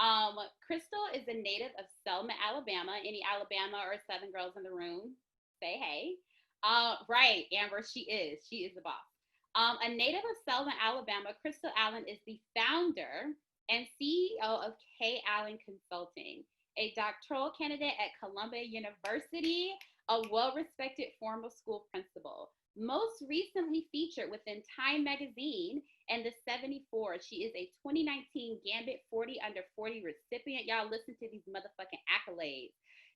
Krystal is a native of Selma, Alabama. Any Alabama or Southern girls in the room, say hey. Right, Amber, she is. She is the boss. A native of Selma, Alabama, Krystal Allen is the founder and CEO of K. Allen Consulting, a doctoral candidate at Columbia University, a well-respected former school principal. Most recently featured within Time Magazine and the 74. She is a 2019 Gambit 40 Under 40 recipient. Y'all listen to these motherfucking accolades.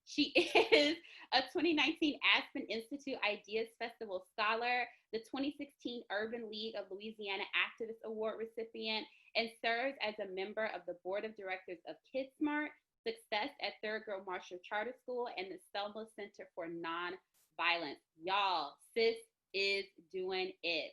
She is a 2019 Aspen Institute Ideas Festival Scholar, the 2016 Urban League of Louisiana Activist Award recipient, and serves as a member of the board of directors of KidSmart, Success at Thurgood Marshall Charter School, and the Selma Center for Nonviolence. Y'all, sis is doing it.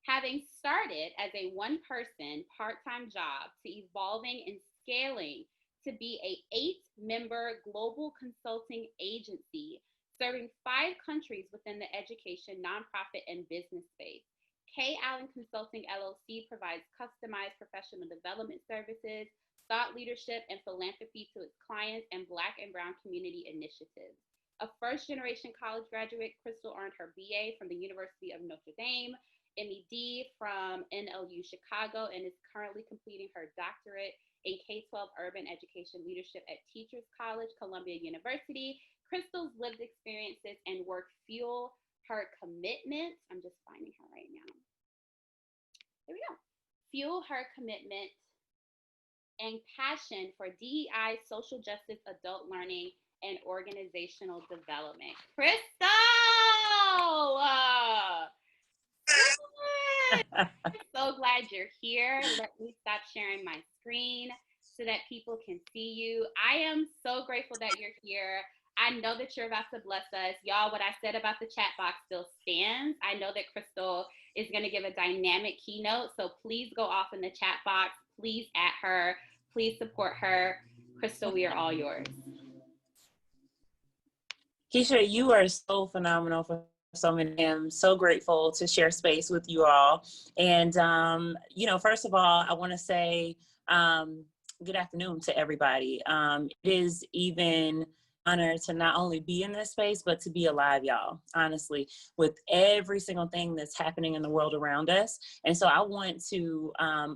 Having started as a one-person part-time job to evolving and scaling to be a 8-member global consulting agency serving 5 countries within the education, nonprofit, and business space. K. Allen Consulting LLC provides customized professional development services, thought leadership, and philanthropy to its clients and Black and Brown community initiatives. A first-generation college graduate, Krystal earned her BA from the University of Notre Dame, MED from NLU Chicago, and is currently completing her doctorate in K-12 Urban Education Leadership at Teachers College, Columbia University. Krystal's lived experiences and work fuel her commitment. I'm just finding her right now. There we go. Fuel her commitment and passion for DEI, social justice, adult learning, and organizational development. Krystal! I'm so glad you're here. Let me stop sharing my screen so that people can see you. I am so grateful that you're here. I know that you're about to bless us. Y'all, what I said about the chat box still stands. I know that Krystal is going to give a dynamic keynote, so please go off in the chat box. Please at her. Please support her. Krystal, we are all yours. Keisha, you are so phenomenal for so many. I'm so grateful to share space with you all. And, first of all, I want to say good afternoon to everybody. It is even honor to not only be in this space, but to be alive, y'all, honestly, with every single thing that's happening in the world around us. And so I want to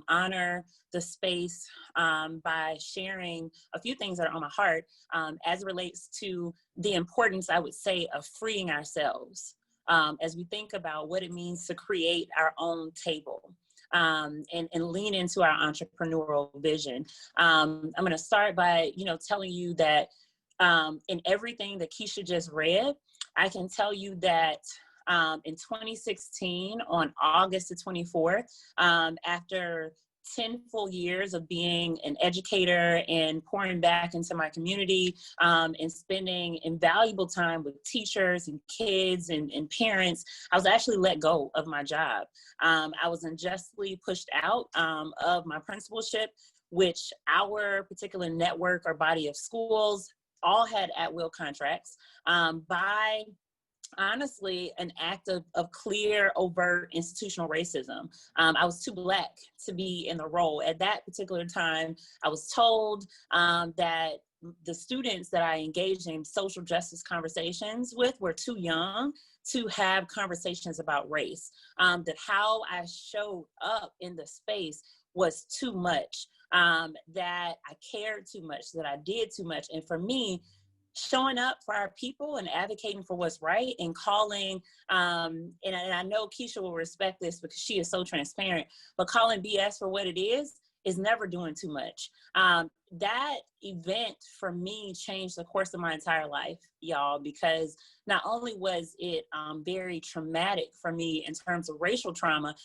honor the space by sharing a few things that are on my heart as it relates to the importance, I would say, of freeing ourselves as we think about what it means to create our own table. And lean into our entrepreneurial vision. I'm going to start by, telling you that in everything that Keisha just read, I can tell you that in 2016, on August the 24th, after 10 full years of being an educator and pouring back into my community and spending invaluable time with teachers and kids and parents, I was actually let go of my job. I was unjustly pushed out of my principalship, which our particular network or body of schools all had at-will contracts by honestly an act of clear, overt institutional racism. I was too Black to be in the role. At that particular time, I was told that the students that I engaged in social justice conversations with were too young to have conversations about race, that how I showed up in the space was too much, that I cared too much, that I did too much. And for me, showing up for our people and advocating for what's right and calling, and I know Keisha will respect this because she is so transparent, but calling BS for what it is never doing too much. That event for me changed the course of my entire life, y'all, because not only was it very traumatic for me in terms of racial trauma,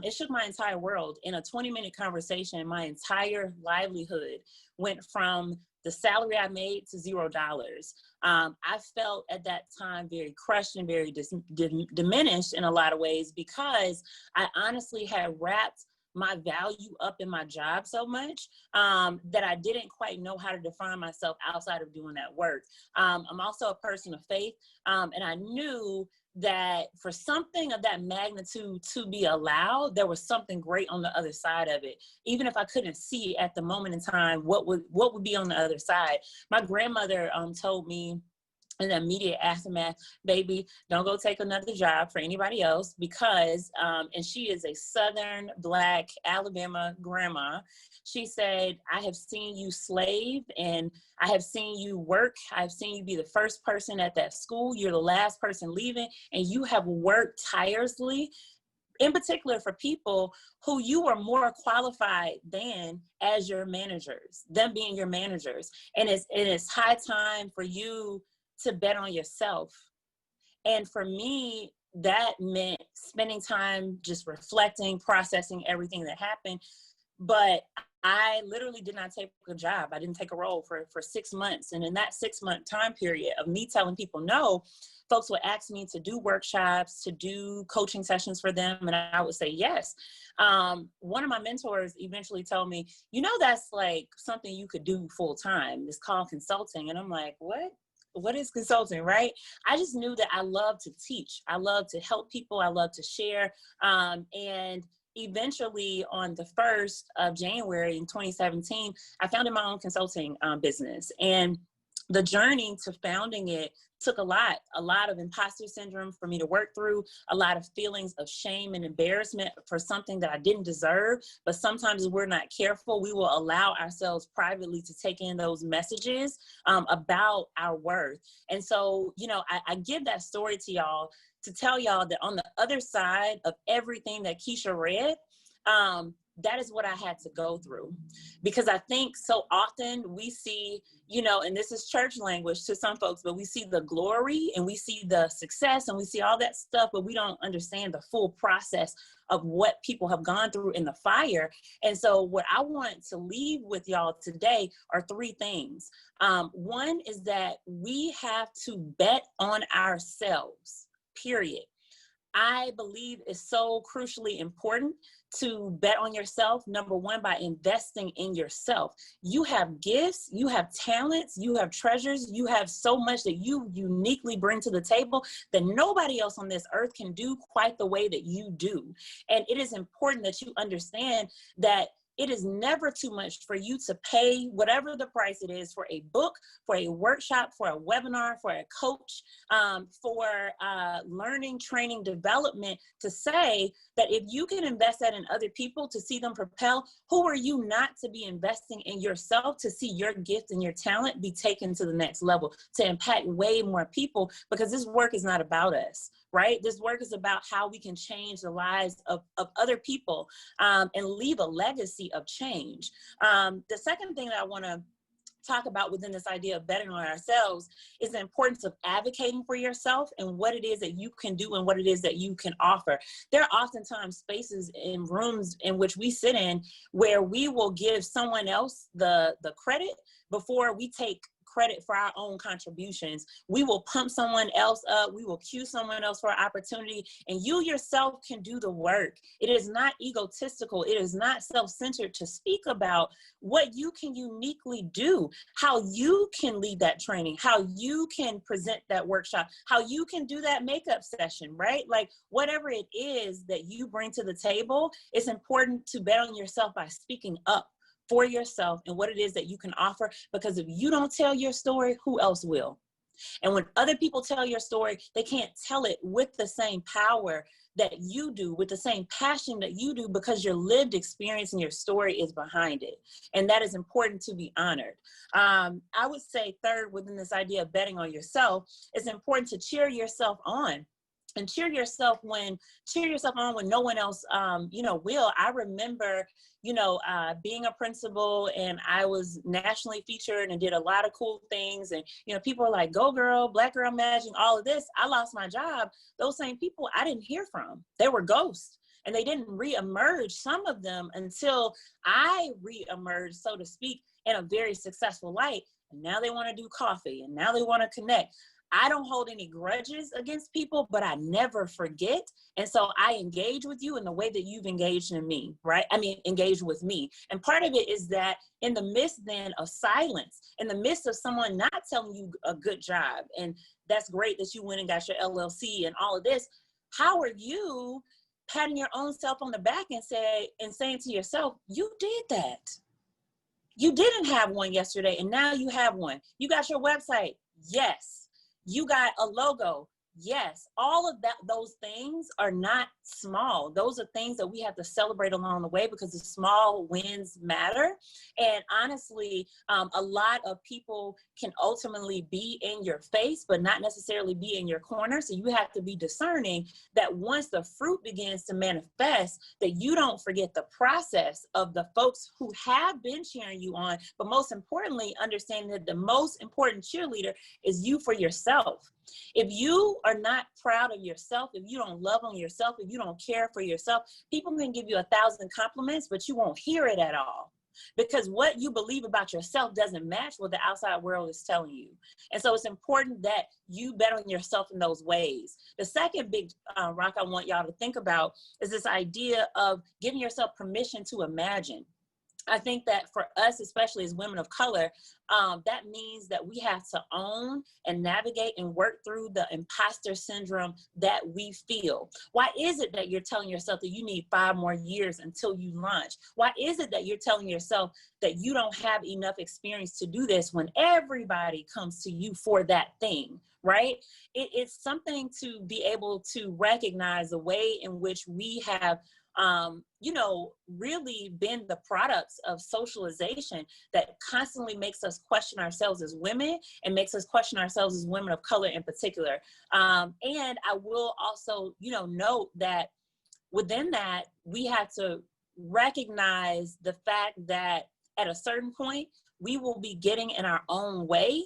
it shook my entire world. In a 20-minute conversation, my entire livelihood went from the salary I made to $0. I felt at that time very crushed and very diminished in a lot of ways because I honestly had wrapped my value up in my job so much that I didn't quite know how to define myself outside of doing that work. I'm also a person of faith, and I knew that for something of that magnitude to be allowed, there was something great on the other side of it. Even if I couldn't see at the moment in time what would be on the other side. My grandmother told me in the immediate aftermath, baby, don't go take another job for anybody else because, and she is a Southern Black Alabama grandma. She said, I have seen you slave and I have seen you work. I've seen you be the first person at that school. You're the last person leaving, and you have worked tirelessly, in particular for people who you are more qualified than as your managers, them being your managers. And it's high time for you to bet on yourself. And for me, that meant spending time just reflecting, processing everything that happened. But I literally did not take a job. I didn't take a role for 6 months. And in that 6-month time period of me telling people no, folks would ask me to do workshops, to do coaching sessions for them. And I would say yes. One of my mentors eventually told me, that's like something you could do full time. It's called consulting. And I'm like, what is consulting, right? I just knew that I love to teach. I love to help people. I love to share. And eventually on the 1st of January in 2017, I founded my own consulting business. And the journey to founding it took a lot of imposter syndrome for me to work through, a lot of feelings of shame and embarrassment for something that I didn't deserve. But sometimes if we're not careful, we will allow ourselves privately to take in those messages about our worth. And so, I give that story to y'all to tell y'all that on the other side of everything that Keisha read, that is what I had to go through. Because I think so often we see, and this is church language to some folks, but we see the glory and we see the success and we see all that stuff, but we don't understand the full process of what people have gone through in the fire. And so what I want to leave with y'all today are 3 things. One is that we have to bet on ourselves, period. I believe is so crucially important to bet on yourself. Number one, by investing in yourself. You have gifts, you have talents, you have treasures, you have so much that you uniquely bring to the table that nobody else on this earth can do quite the way that you do. And it is important that you understand that it is never too much for you to pay whatever the price it is for a book, for a workshop, for a webinar, for a coach, for learning, training, development, to say that if you can invest that in other people to see them propel, who are you not to be investing in yourself to see your gift and your talent be taken to the next level, to impact way more people? Because this work is not about us. Right? This work is about how we can change the lives of other people and leave a legacy of change. The second thing that I want to talk about within this idea of betting on ourselves is the importance of advocating for yourself and what it is that you can do and what it is that you can offer. There are oftentimes spaces in rooms in which we sit in where we will give someone else the credit before we take credit for our own contributions. We will pump someone else up. We will cue someone else for opportunity, and you yourself can do the work. It is not egotistical. It is not self-centered to speak about what you can uniquely do, how you can lead that training, how you can present that workshop, how you can do that makeup session, right? Like whatever it is that you bring to the table, it's important to bet on yourself by speaking up for yourself and what it is that you can offer, because if you don't tell your story, who else will? And when other people tell your story, they can't tell it with the same power that you do, with the same passion that you do, because your lived experience and your story is behind it. And that is important to be honored. I would say third, within this idea of betting on yourself, it's important to cheer yourself on. And cheer yourself on when no one else, will. I remember, being a principal, and I was nationally featured and did a lot of cool things. And, people are like, go girl, Black girl magic, all of this. I lost my job. Those same people I didn't hear from. They were ghosts. And they didn't reemerge, some of them, until I reemerged, so to speak, in a very successful light. And now they want to do coffee, and now they want to connect. I don't hold any grudges against people, but I never forget. And so I engage with you in the way that you've engaged in me, right? I mean, engaged with me. And part of it is that in the midst then of silence, in the midst of someone not telling you a good job, and that's great that you went and got your LLC and all of this, how are you patting your own self on the back and saying to yourself, you did that. You didn't have one yesterday and now you have one. You got your website. Yes. You got a logo. Yes. All of that, those things are not small. Those are things that we have to celebrate along the way because the small wins matter. And honestly, a lot of people can ultimately be in your face, but not necessarily be in your corner. So you have to be discerning that once the fruit begins to manifest, that you don't forget the process of the folks who have been cheering you on. But most importantly, understanding that the most important cheerleader is you for yourself. If you are not proud of yourself, if you don't love on yourself, if you don't care for yourself, people can give you 1,000 compliments, but you won't hear it at all. Because what you believe about yourself doesn't match what the outside world is telling you. And so it's important that you bet on yourself in those ways. The second big rock I want y'all to think about is this idea of giving yourself permission to imagine. I think that for us, especially as women of color, that means that we have to own and navigate and work through the imposter syndrome that we feel. Why is it that you're telling yourself that you need 5 more years until you launch? Why is it that you're telling yourself that you don't have enough experience to do this when everybody comes to you for that thing, right? It's something to be able to recognize the way in which we have really been the products of socialization that constantly makes us question ourselves as women and makes us question ourselves as women of color in particular. And I will also, note that within that, we have to recognize the fact that at a certain point, we will be getting in our own way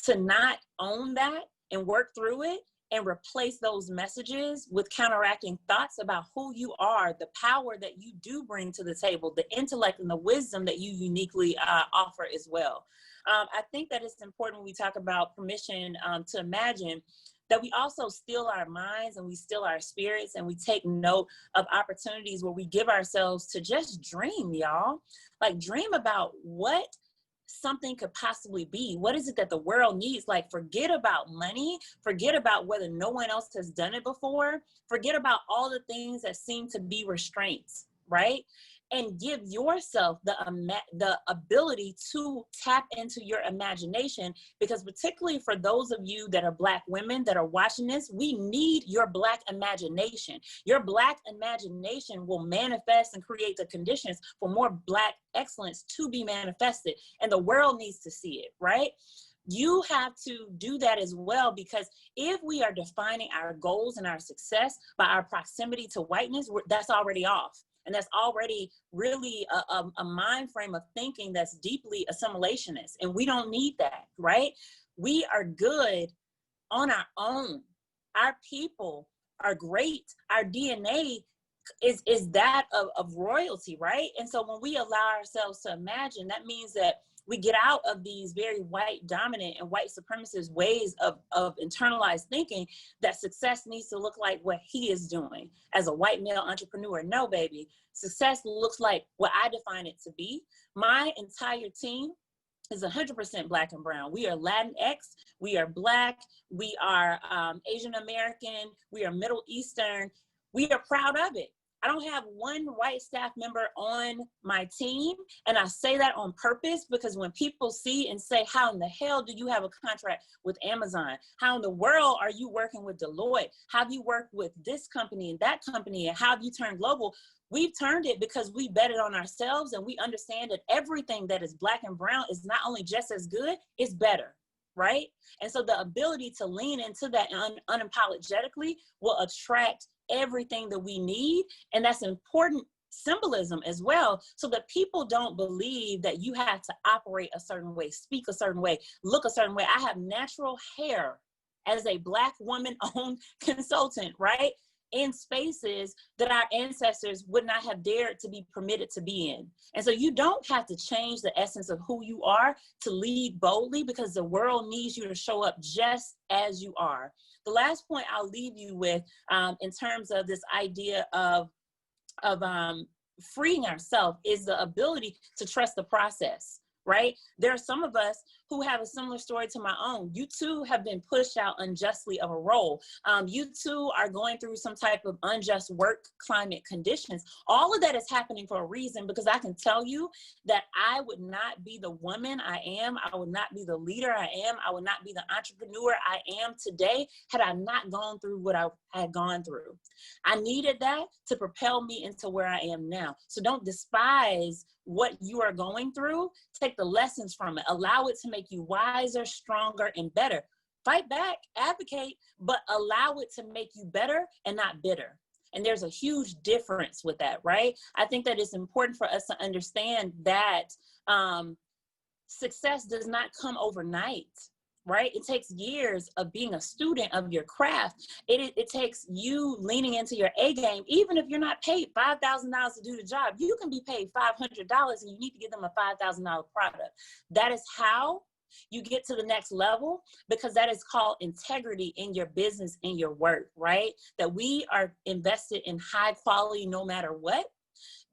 to not own that and work through it and replace those messages with counteracting thoughts about who you are, the power that you do bring to the table, the intellect and the wisdom that you uniquely offer as well. I think that it's important when we talk about permission to imagine that we also still our minds and we still our spirits and we take note of opportunities where we give ourselves to just dream, y'all. Like dream about what something could possibly be. What is it that the world needs? Like, forget about money, forget about whether no one else has done it before, forget about all the things that seem to be restraints, right? And give yourself the ability to tap into your imagination, because particularly for those of you that are Black women that are watching this, we need your Black imagination. Your Black imagination will manifest and create the conditions for more Black excellence to be manifested, and the world needs to see it, right? You have to do that as well, because if we are defining our goals and our success by our proximity to whiteness, that's already off. And that's already really a mind frame of thinking that's deeply assimilationist. And we don't need that, right? We are good on our own. Our people are great. Our DNA is that of royalty, right? And so when we allow ourselves to imagine, that means that we get out of these very white dominant and white supremacist ways of internalized thinking that success needs to look like what he is doing as a white male entrepreneur. No, baby. Success looks like what I define it to be. My entire team is 100% Black and brown. We are Latinx, we are Black, we are Asian American, we are Middle Eastern. We are proud of it. I don't have one white staff member on my team. And I say that on purpose because when people see and say, how in the hell do you have a contract with Amazon? How in the world are you working with Deloitte? How have you worked with this company and that company? And how have you turned global? We've turned it because we betted on ourselves and we understand that everything that is Black and brown is not only just as good, it's better. Right? And so the ability to lean into that unapologetically will attract everything that we need. And that's important symbolism as well, so that people don't believe that you have to operate a certain way, speak a certain way, look a certain way. I have natural hair as a Black woman-owned consultant, right? in spaces that our ancestors would not have dared to be permitted to be in. And so you don't have to change the essence of who you are to lead boldly, because the world needs you to show up just as you are. The last point I'll leave you with in terms of this idea of freeing ourselves is the ability to trust the process, right? There are some of us who have a similar story to my own. You too have been pushed out unjustly of a role. You too are going through some type of unjust work climate conditions. All of that is happening for a reason, because I can tell you that I would not be the woman I am. I would not be the leader I am. I would not be the entrepreneur I am today had I not gone through what I had gone through. I needed that to propel me into where I am now. So don't despise what you are going through. Take the lessons from it. Allow it to make you wiser, stronger, and better. Fight back, advocate, but allow it to make you better and not bitter. And there's a huge difference with that, right? I think that it's important for us to understand that success does not come overnight, right? It takes years of being a student of your craft. It takes you leaning into your A game. Even if you're not paid $5,000 to do the job, you can be paid $500 and you need to give them a $5,000 product. That is how you get to the next level, because that is called integrity in your business, in your work, right? That we are invested in high quality no matter what,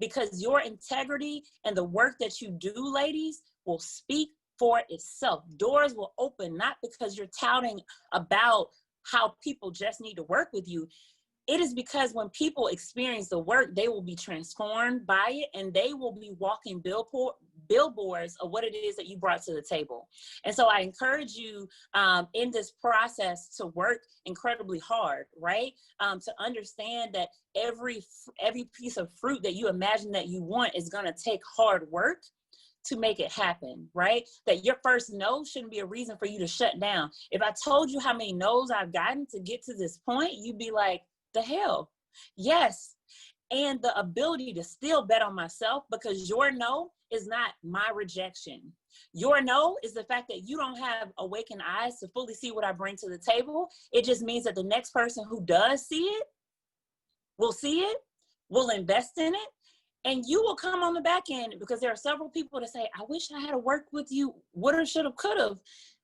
because your integrity and the work that you do, ladies, will speak for itself. Doors will open, not because you're touting about how people just need to work with you. It is because when people experience the work, they will be transformed by it, and they will be walking billboards of what it is that you brought to the table. And so I encourage you in this process to work incredibly hard, right? To understand that every piece of fruit that you imagine that you want is going to take hard work to make it happen, right? That your first no shouldn't be a reason for you to shut down. If I told you how many no's I've gotten to get to this point, you'd be like, the hell? Yes. And the ability to still bet on myself, because your no is not my rejection. Your no is the fact that you don't have awakened eyes to fully see what I bring to the table. It just means that the next person who does see it will see it, will invest in it, and you will come on the back end, because there are several people that say, I wish I had worked with you, woulda, shoulda, coulda.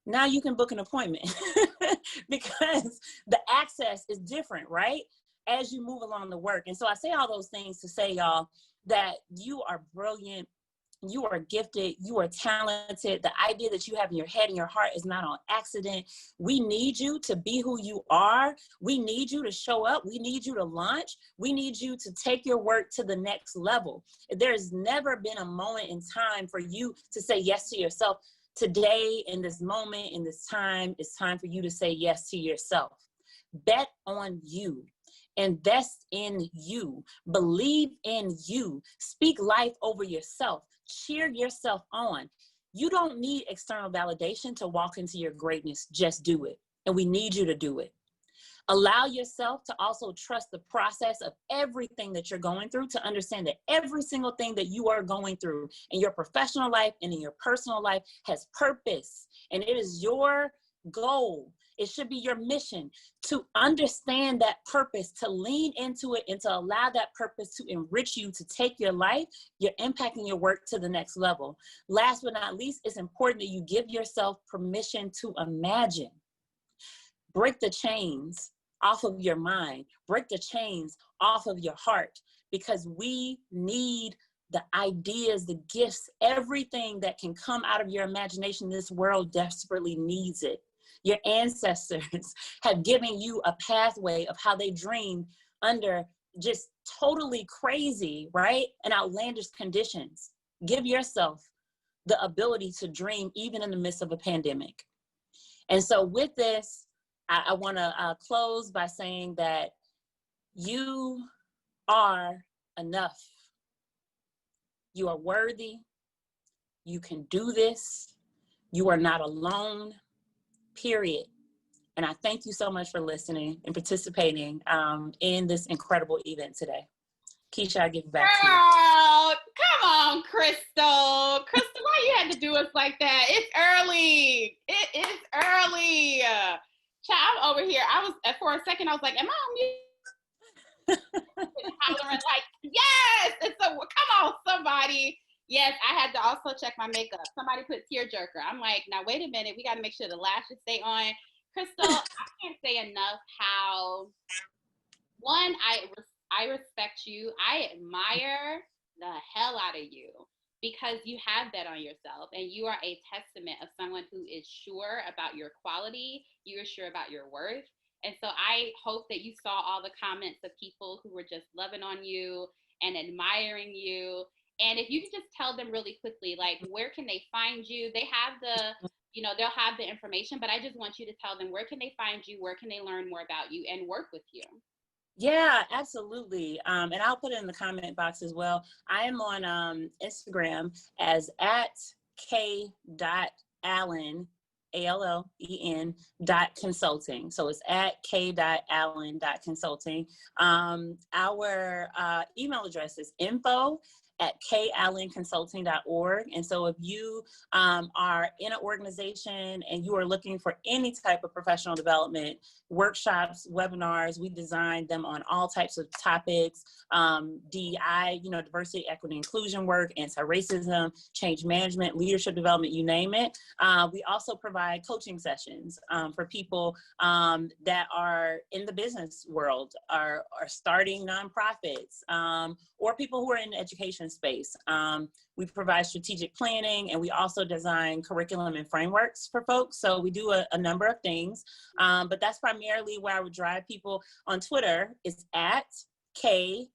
Now you can book an appointment because the access is different, right? As you move along the work. And so I say all those things to say, y'all, that you are brilliant. You are gifted. You are talented. The idea that you have in your head and your heart is not on accident. We need you to be who you are. We need you to show up. We need you to launch. We need you to take your work to the next level. There's never been a moment in time for you to say yes to yourself. Today, in this moment, in this time, it's time for you to say yes to yourself. Bet on you. Invest in you. Believe in you. Speak life over yourself. Cheer yourself on. You don't need external validation to walk into your greatness. Just do it. And we need you to do it. Allow yourself to also trust the process of everything that you're going through, to understand that every single thing that you are going through in your professional life and in your personal life has purpose. And it is your goal. It should be your mission to understand that purpose, to lean into it, and to allow that purpose to enrich you, to take your life, your impact, and your work to the next level. Last but not least, it's important that you give yourself permission to imagine. Break the chains off of your mind. Break the chains off of your heart, because we need the ideas, the gifts, everything that can come out of your imagination. This world desperately needs it. Your ancestors have given you a pathway of how they dreamed under just totally crazy, right? And outlandish conditions. Give yourself the ability to dream even in the midst of a pandemic. And so with this, I want to close by saying that you are enough. You are worthy. You can do this. You are not alone. Period. And I thank you so much for listening and participating in this incredible event today. Keisha, I give it back to you. Come on, Krystal. Krystal, why you had to do us like that? It's early. It is early. Child, I'm over here. For a second, I was like, am I on mute? Hollering like, yes, it's a, come on, somebody. Yes, I had to also check my makeup. Somebody put tearjerker. I'm like, now wait a minute, we got to make sure the lashes stay on. Krystal, I can't say enough how, one, I respect you. I admire the hell out of you because you have that on yourself and you are a testament of someone who is sure about your quality, you are sure about your worth. And so I hope that you saw all the comments of people who were just loving on you and admiring you. And if you could just tell them really quickly, like, where can they find you? They have the, they'll have the information, but I just want you to tell them, where can they find you? Where can they learn more about you and work with you? Yeah, absolutely. And I'll put it in the comment box as well. I am on Instagram as at k.allen, ALLEN .consulting. So it's at k.allen .consulting. Our email address is info@kallenconsulting.org. And so if you are in an organization and you are looking for any type of professional development, workshops, webinars, we designed them on all types of topics, DEI, diversity, equity, inclusion work, anti-racism, change management, leadership development, you name it. We also provide coaching sessions for people that are in the business world, are starting nonprofits, or people who are in the education space. We provide strategic planning, and we also design curriculum and frameworks for folks. So we do a number of things, but that's primarily where I would drive people. On Twitter, it's at K,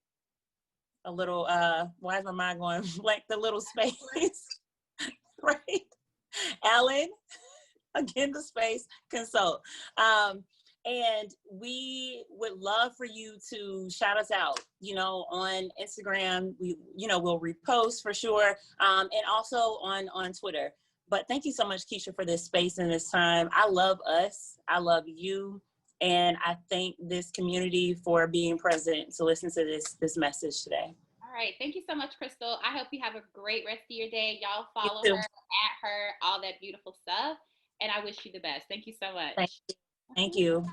a little, why is my mind going blank, the little space, right? Allen, again, the space, consult. And we would love for you to shout us out, on Instagram. We'll repost for sure. And also on Twitter. But thank you so much, Keisha, for this space and this time. I love us. I love you. And I thank this community for being present to listen to this message today. All right. Thank you so much, Krystal. I hope you have a great rest of your day. Y'all follow her, at her, all that beautiful stuff. And I wish you the best. Thank you so much. Thank you.